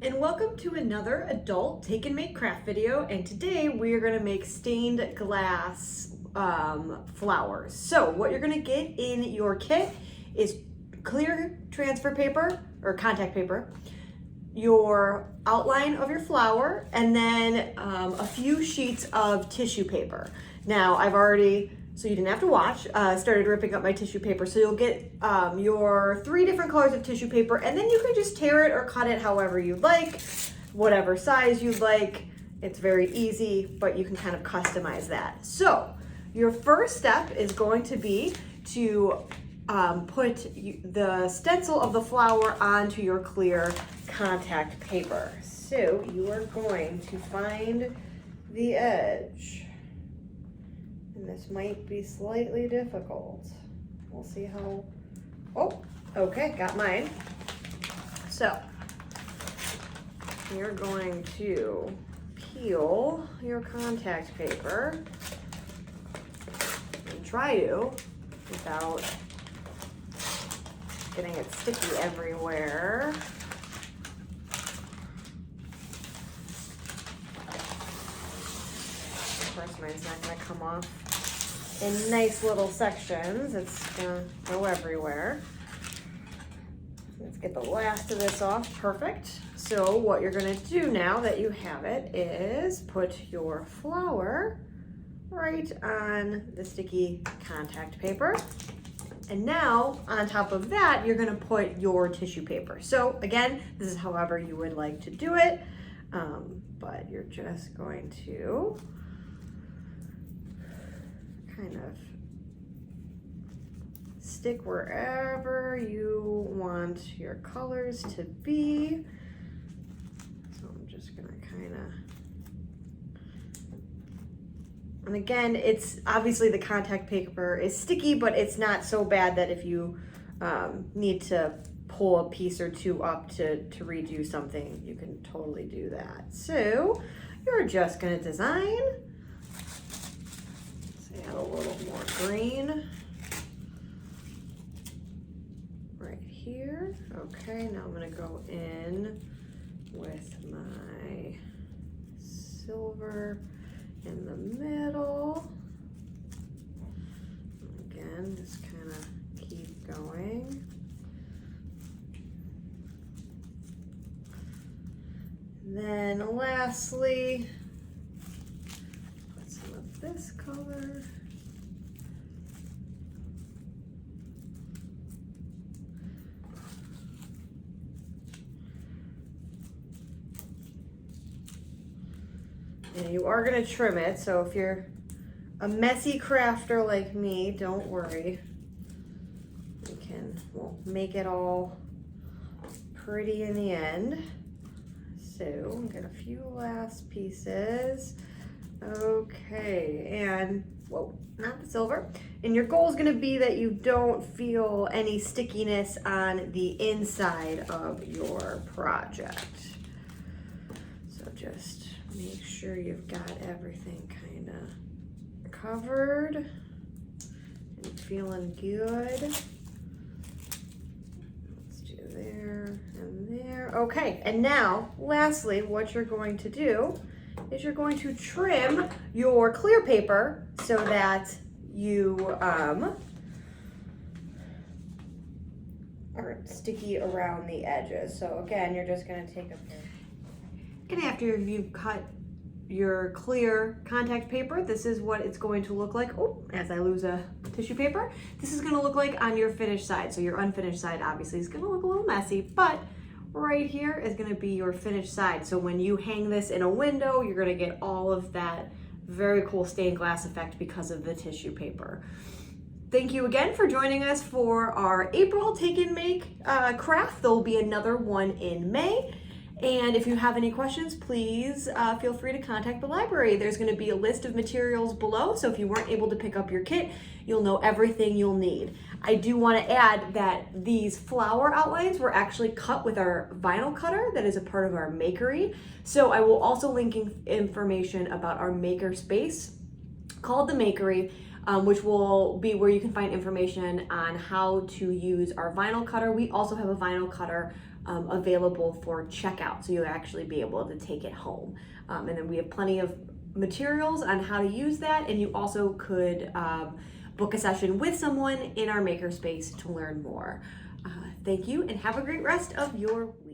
And welcome to another adult take and make craft video. And today we are going to make stained glass flowers. So what you're going to get in your kit is clear transfer paper or contact paper, your outline of your flower, and then a few sheets of tissue paper. Now I've already, so you didn't have to watch, started ripping up my tissue paper. So you'll get your 3 different colors of tissue paper, and then you can just tear it or cut it however you like, whatever size you'd like. It's very easy, but you can kind of customize that. So your first step is going to be to put the stencil of the flower onto your clear contact paper. So you are going to find the edge. And this might be slightly difficult. We'll see how, oh, okay, got mine. So you're going to peel your contact paper and try to, without getting it sticky everywhere. Of course, mine's not gonna come off in nice little sections. It's gonna go everywhere. Let's get the last of this off. Perfect. So what you're gonna do now that you have it is put your flower right on the sticky contact paper. And now on top of that, you're gonna put your tissue paper. So again, this is however you would like to do it, but you're just going to kind of stick wherever you want your colors to be. So I'm just gonna kind of, and again, it's obviously the contact paper is sticky, but it's not so bad that if you need to pull a piece or two up to redo something, you can totally do that. So you're just gonna design. Add a little more green right here. Okay, now I'm gonna go in with my silver in the middle. Again, just kind of keep going. And then lastly, put some of this color. And you are gonna trim it, so if you're a messy crafter like me, don't worry. We'll make it all pretty in the end. So get a few last pieces. Okay, and whoa, not the silver. And your goal is gonna be that you don't feel any stickiness on the inside of your project. So just make sure you've got everything kind of covered and feeling good. Let's do there and there. Okay, and now lastly, what you're going to do is you're going to trim your clear paper so that you aren't sticky around the edges. So again, you're just going to take a, and after you've cut your clear contact paper, this is what it's going to look like. Oh, as I lose a tissue paper, this is going to look like on your finished side. So your unfinished side obviously is going to look a little messy, but right here is going to be your finished side. So when you hang this in a window, you're going to get all of that very cool stained glass effect because of the tissue paper. Thank you again for joining us for our April take and make craft. There'll be another one in May. And if you have any questions, please feel free to contact the library. There's going to be a list of materials below, so if you weren't able to pick up your kit, you'll know everything you'll need. I do want to add that these flower outlines were actually cut with our vinyl cutter that is a part of our makery. So I will also link information about our maker space called the Makery, which will be where you can find information on how to use our vinyl cutter. We also have a vinyl cutter available for checkout, so you'll actually be able to take it home. And then we have plenty of materials on how to use that, and you also could book a session with someone in our makerspace to learn more. Thank you, and have a great rest of your week.